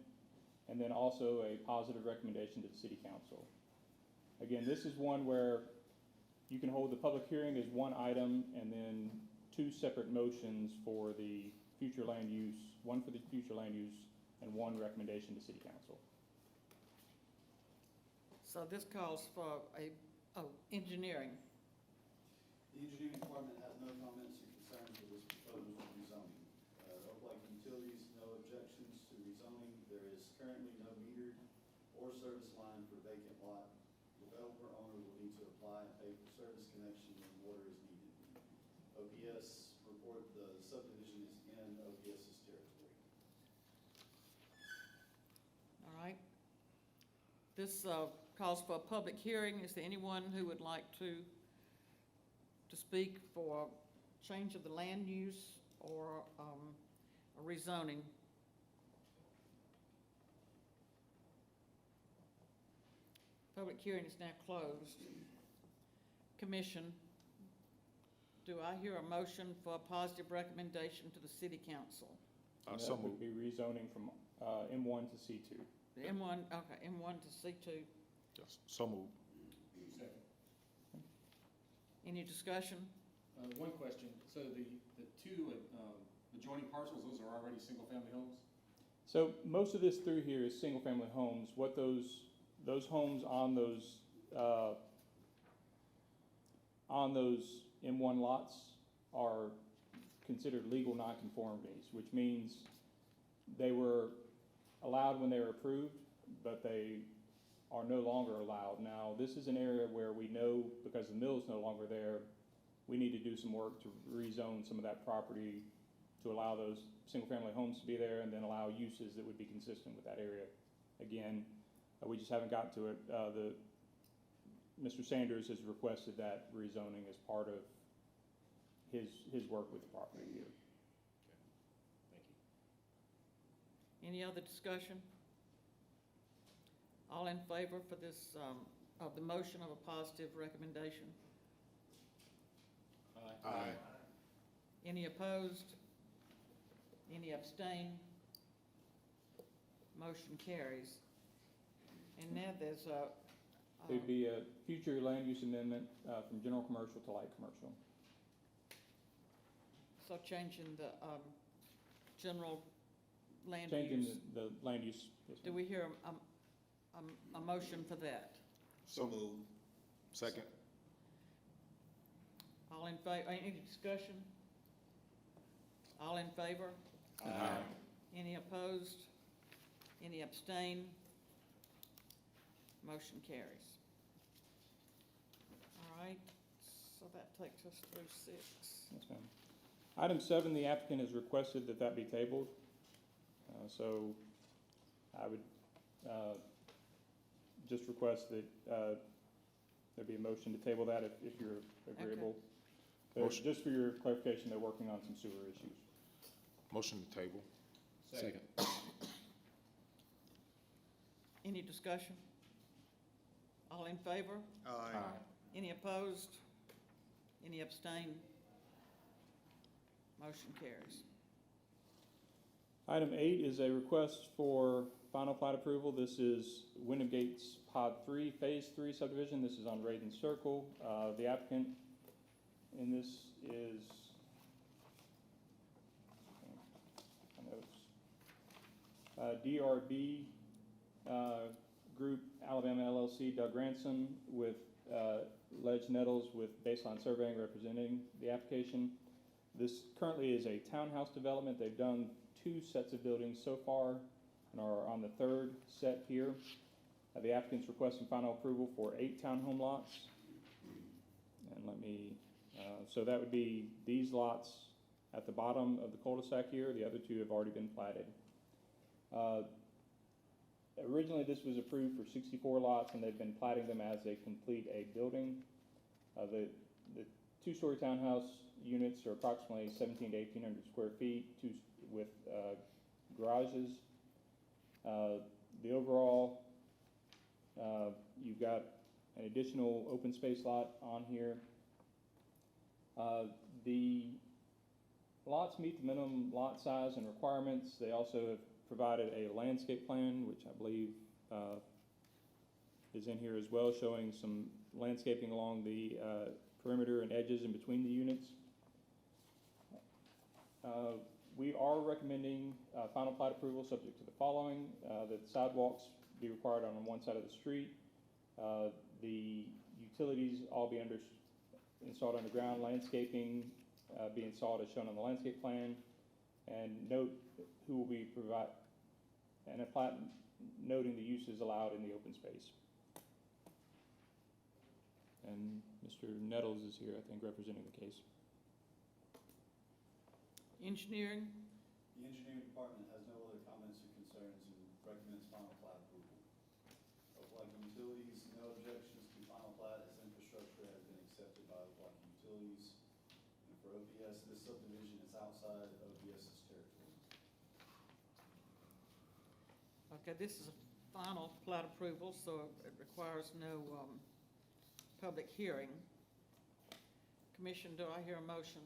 and then also a positive recommendation to the city council. Again, this is one where you can hold the public hearing as one item and then two separate motions for the future land use, one for the future land use and one recommendation to city council. So this calls for engineering. The engineering department has no comments or concerns with this proposed rezoning. Opelika Utilities, no objections to rezoning. There is currently no metered or service line for vacant lot. Developer owner will need to apply and pay for service connection when water is needed. OPS report the subdivision is in OPS's territory. All right. This calls for a public hearing. Is there anyone who would like to speak for change of the land use or a rezoning? Public hearing is now closed. Commission, do I hear a motion for a positive recommendation to the city council? And So that would moved. be rezoning from M1 to C2. The M1, okay, M1 to C2. Yes, so moved. Any discussion? One question, so the two adjoining parcels, those are already single-family homes? So most of this through here is single-family homes. What those homes on those M1 lots are considered legal nonconformities, which means they were allowed when they were approved, but they are no longer allowed. Now, this is an area where we know, because the mill is no longer there, we need to do some work to rezone some of that property to allow those single-family homes to be there and then allow uses that would be consistent with that area. Again, we just haven't gotten to it. Mr. Sanders has requested that rezoning as part of his work with the property here. Thank you. Any other discussion? All in favor for this, of the motion of a positive recommendation? Aye. Any opposed? Any abstain? Motion carries. And now there's There'd be a future land use amendment from general commercial to light commercial. so changing the, general land Changing use. the land use. Yes, Do ma'am. we hear a motion for that? So moved. Second. All in favor, any discussion? All in favor? Aye. Any opposed? Any abstain? Motion carries. All right, so that takes us through 6. Yes, ma'am. Item 7, the applicant has requested that that be tabled. So I would just request that there be a motion to table that if you're agreeable. But Motion. just for your clarification, they're working on some sewer issues. Motion to table. Second. Any discussion? All in favor? Aye. Any opposed? Any abstain? Motion carries. Item 8 is a request for final plat approval. This is Wyndham Gates Pod 3, Phase 3 subdivision. This is on Raiden Circle. The applicant in this is, DRB Group Alabama LLC, Doug Ransom, with Ledge Nettles with Baseline Surveying representing the application. This currently is a townhouse development. They've done 2 sets of buildings so far and are on the 3rd set here. The applicant's requesting final approval for 8 townhome lots. And let me, so that would be these lots at the bottom of the cul-de-sac here. The other 2 have already been platted. Originally, this was approved for 64 lots, and they've been platting them as they complete a building. The two-story townhouse units are approximately 1,700 to 1,800 square feet, with garages. The overall, you've got an additional open space lot on here. The lots meet the minimum lot size and requirements. They also have provided a landscape plan, which I believe is in here as well, showing some landscaping along the perimeter and edges in between the units. We are recommending final plat approval subject to the following: that sidewalks be required on one side of the street, the utilities all be installed underground, landscaping be installed as shown on the landscape plan, and note who will be and a plat noting the uses allowed in the open space. And Mr. Nettles is here, I think, representing the case. Engineering? The engineering department has no other comments or concerns and recommends final plat approval. Opelika Utilities, no objections to final plat as infrastructure has been accepted by Opelika Utilities. And for OPS, this subdivision is outside of OPS's territory. Okay, this is a final plat approval, so it requires no public hearing. Commission, do I hear a motion?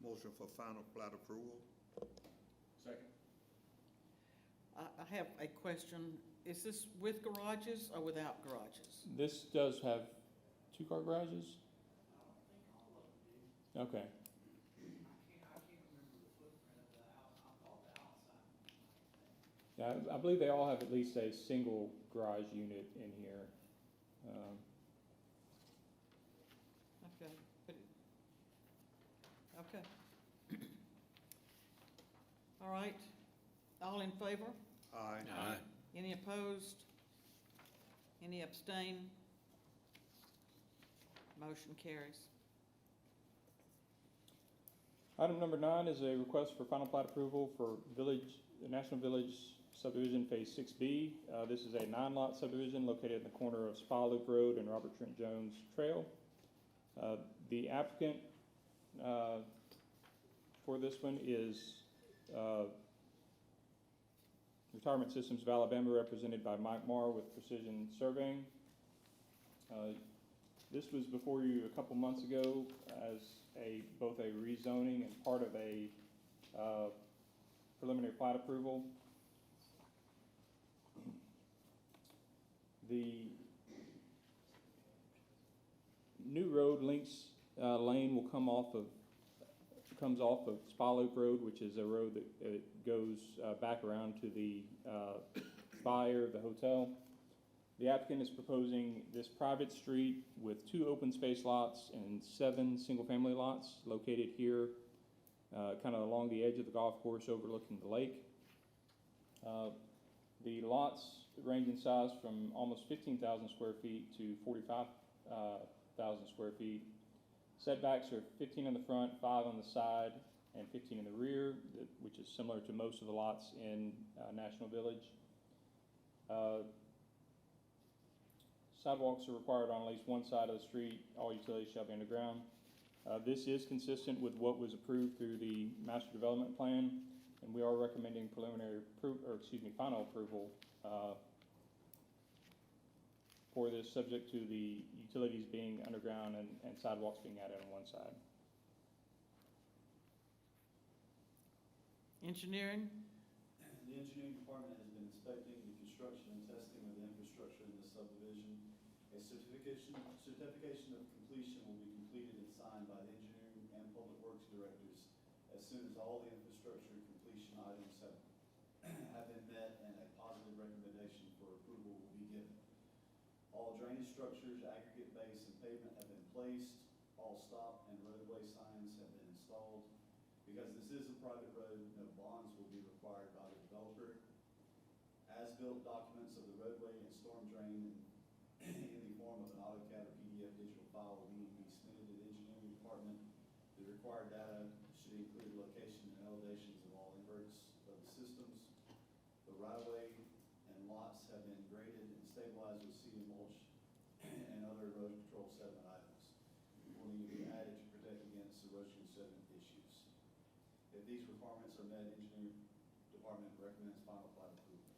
Motion for final plat approval. Second. I have a question. Is this with garages or without garages? This does have two-car garages? Okay. Yeah, I believe they all have at least a single garage unit in here. Okay. Okay. All right. All in favor? Aye. Aye. Any opposed? Any abstain? Motion carries. Item number 9 is a request for final plat approval for National Village subdivision Phase 6B. This is a 9-lot subdivision located in the corner of Spa Loop Road and Robert Trent Jones Trail. The applicant for this one is Retirement Systems of Alabama, represented by Mike Marr with Precision Surveying. This was before you a couple months ago as both a rezoning and part of a preliminary plat approval. The new road links lane will comes off of Spa Loop Road, which is a road that goes back around to the Spire, the hotel. The applicant is proposing this private street with 2 open space lots and 7 single-family lots located here, kind of along the edge of the golf course overlooking the lake. The lots range in size from almost 15,000 square feet to 45,000 square feet. Setbacks are 15 on the front, 5 on the side, and 15 in the rear, which is similar to most of the lots in National Village. Sidewalks are required on at least one side of the street. All utilities shall be underground. This is consistent with what was approved through the master development plan, and we are recommending final approval for this, subject to the utilities being underground and sidewalks being added on one side. Engineering? The engineering department has been inspecting the construction and testing of the infrastructure in this subdivision. A certification of completion will be completed and signed by the engineering and public works directors as soon as all the infrastructure completion items have been met and a positive recommendation for approval will be given. All drainage structures, aggregate base, and pavement have been placed. All stop and roadway signs have been installed. Because this is a private road, no bonds will be required by the developer. As-built documents of the roadway and storm drain in the form of an AutoCAD or PDF digital file will need to be submitted to the engineering department. The required data should include location and elevations of all inverts of the systems. The right-of-way and lots have been graded and stabilized with seed and mulch and other erosion control sediment items. We'll building will be added to protect against erosion sediment issues. If these requirements are met, engineering department recommends final plat approval.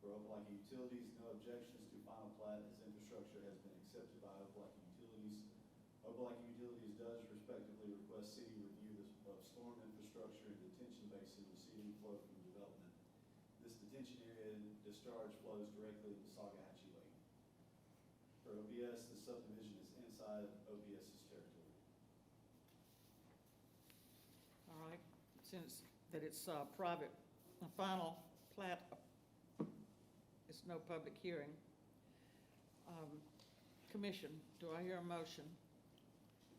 For Opelika Utilities, no objections to final plat as infrastructure has been accepted by Opelika Utilities. Opelika Utilities does respectively request city review of storm infrastructure and detention basin receiving flow from development. This detention area discharge flows directly into Sagahatchee Lake. For OPS, the subdivision is inside OPS's territory. All right, since that it's private, a final plat, it's no public hearing. Commission, do I hear a motion?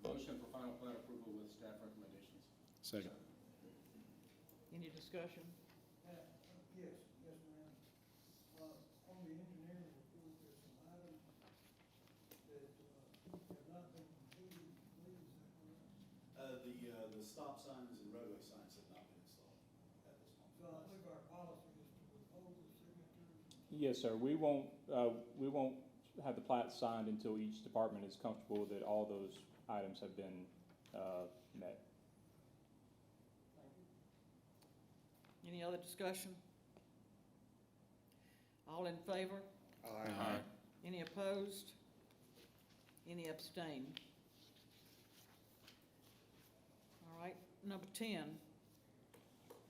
Motion for final plat approval with staff recommendations. Second. Any discussion? Yes, ma'am. On the engineering report, there's some items that have not been completed, I believe, is that correct? The stop signs and roadway signs have not been installed at this moment. So I think our policy is to withhold the signatures. Yes, sir. We won't have the plat signed until each department is comfortable that all those items have been met. Any other discussion? All in favor? Aye. Any opposed? Any abstain? All right, number 10.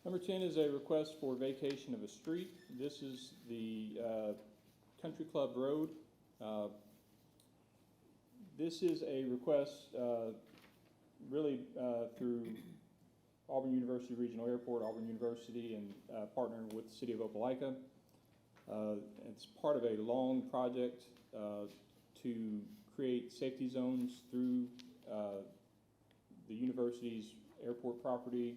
Number 10 is a request for vacation of a street. This is the Country Club Road. This is a request really through Auburn University Regional Airport, Auburn University, and partnering with the City of Opelika. It's part of a long project to create safety zones through the university's airport property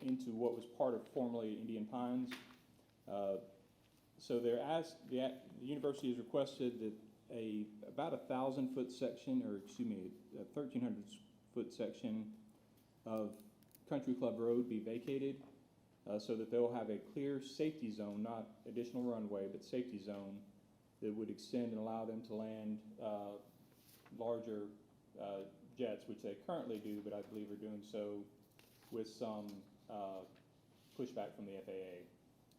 into what was part of formerly Indian Pines. So the university has requested that about a 1,000-foot section, or excuse me, a 1,300-foot section of Country Club Road be vacated so that they'll have a clear safety zone, not additional runway, but safety zone that would extend and allow them to land larger jets, which they currently do, but I believe are doing so with some pushback from the FAA.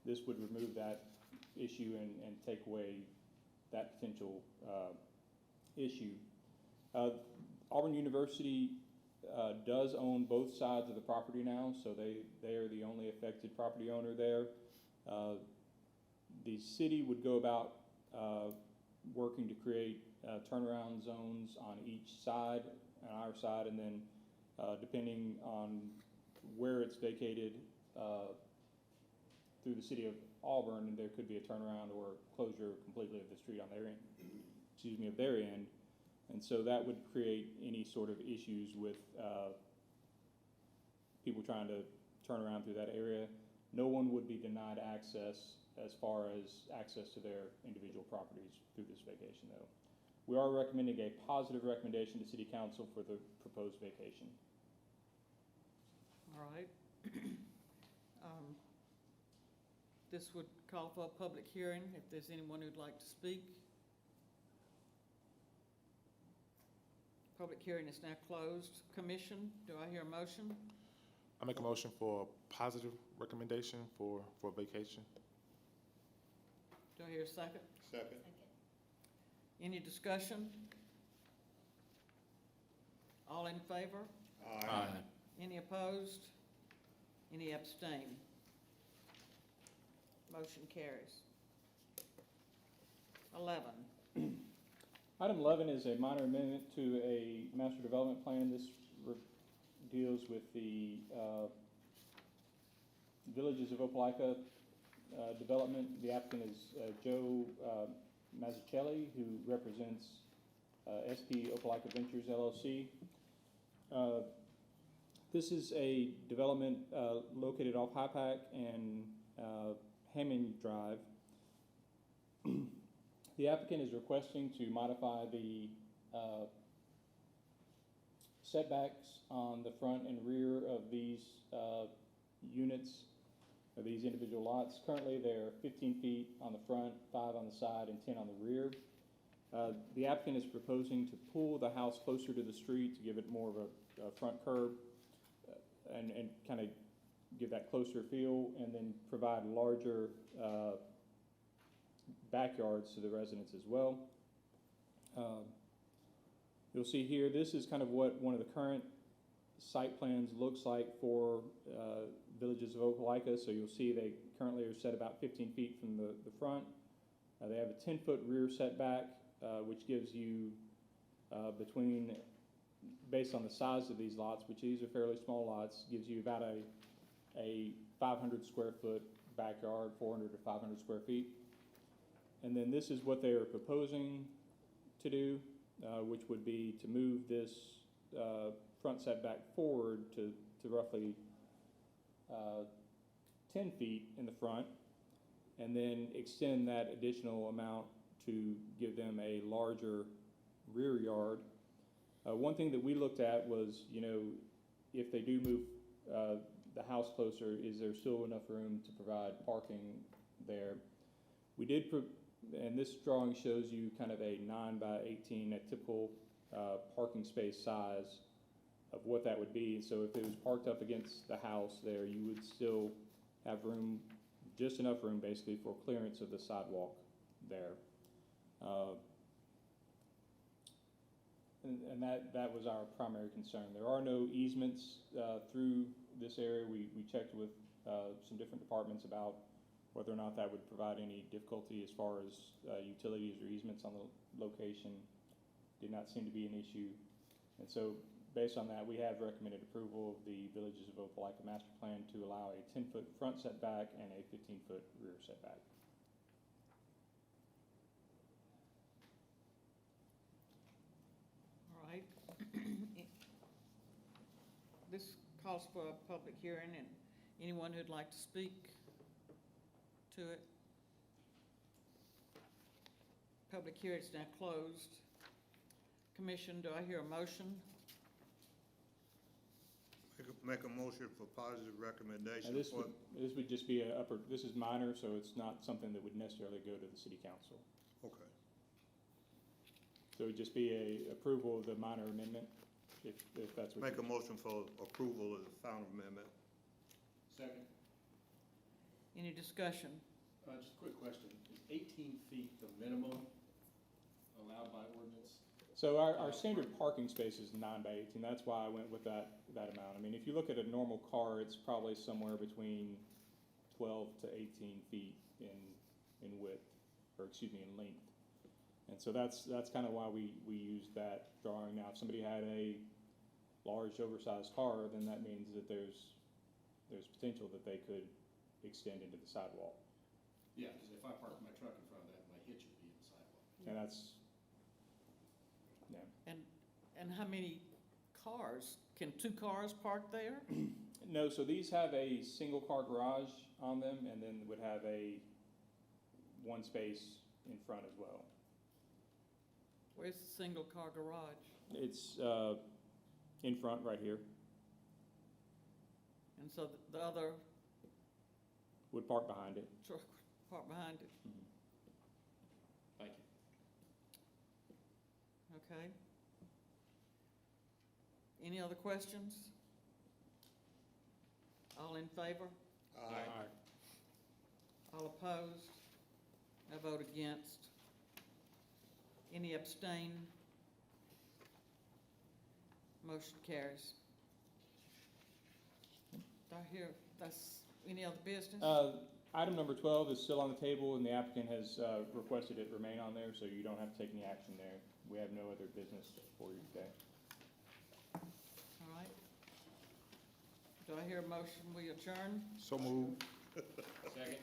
This would remove that issue and take away that potential issue. Auburn University does own both sides of the property now, so they are the only affected property owner there. The city would go about working to create turnaround zones on each side, on our side, and then depending on where it's vacated through the city of Auburn, there could be a turnaround or closure completely of the street on their end, of their end. And so that would create any sort of issues with people trying to turn around through that area. No one would be denied access as far as access to their individual properties through this vacation, though. We are recommending a positive recommendation to City Council for the proposed vacation. All right. This would call for a public hearing, if there's anyone who'd like to speak. Public hearing is now closed. Commission, do I hear a motion? I make a motion for a positive recommendation for vacation. Do I hear a second? Second. Any discussion? All in favor? Aye. Any opposed? Any abstain? Motion carries. 11. Item 11 is a minor amendment to a master development plan. This deals with the Villages of Opelika development. The applicant is Joe Mazzucchelli, who represents SP Opelika Ventures LLC. This is a development located off High Pack and Hammond Drive. The applicant is requesting to modify the setbacks on the front and rear of these units, or these individual lots. Currently, they're 15 feet on the front, 5 on the side, and 10 on the rear. The applicant is proposing to pull the house closer to the street to give it more of a front curb and kind of give that closer feel, and then provide larger backyards to the residents as well. You'll see here, this is kind of what one of the current site plans looks like for Villages of Opelika. So you'll see they currently are set about 15 feet from the front. They have a 10-foot rear setback, which gives you based on the size of these lots, which these are fairly small lots, gives you about a 500 square foot backyard, 400 to 500 square feet. And then this is what they are proposing to do, which would be to move this front setback forward to roughly 10 feet in the front, and then extend that additional amount to give them a larger rear yard. One thing that we looked at was, if they do move the house closer, is there still enough room to provide parking there? We did, and this drawing shows you kind of a 9 by 18, a typical parking space size of what that would be. So if it was parked up against the house there, you would still have room, just enough room basically for clearance of the sidewalk there. And that was our primary concern. There are no easements through this area. We checked with some different departments about whether or not that would provide any difficulty as far as utilities or easements on the location. Did not seem to be an issue. And so based on that, we have recommended approval of the Villages of Opelika master plan to allow a 10-foot front setback and a 15-foot rear setback. All right. This calls for a public hearing, and anyone who'd like to speak to it. Public hearing is now closed. Commission, do I hear a motion? Make a motion for positive recommendation. Now this would just be this is minor, so it's not something that would necessarily go to the city council. Okay. So it would just be a approval of the minor amendment, if that's what. Make a motion for approval of the final amendment. Second. Any discussion? Just a quick question. Is 18 feet the minimum allowed by ordinance? So our standard parking space is 9 by 18. That's why I went with that amount. I mean, if you look at a normal car, it's probably somewhere between 12 to 18 feet in width, or excuse me, in length. And so that's kind of why we used that drawing. Now, if somebody had a large, oversized car, then that means that there's potential that they could extend into the sidewalk. Yeah, because if I park my truck in front of that, my hitch would be in the sidewalk. And that's, yeah. And how many cars? Can 2 cars park there? No, so these have a single car garage on them, and then would have a 1 space in front as well. Where's the single car garage? It's in front right here. And so the other Would park behind it. truck park behind it? Thank you. Okay. Any other questions? All in favor? Aye. All opposed? I vote against. Any abstain? Motion carries. Do I hear, any other business? Item number 12 is still on the table, and the applicant has requested it remain on there, so you don't have to take any action there. We have no other business for you today. All right. Do I hear a motion, we adjourn? So moved. Second.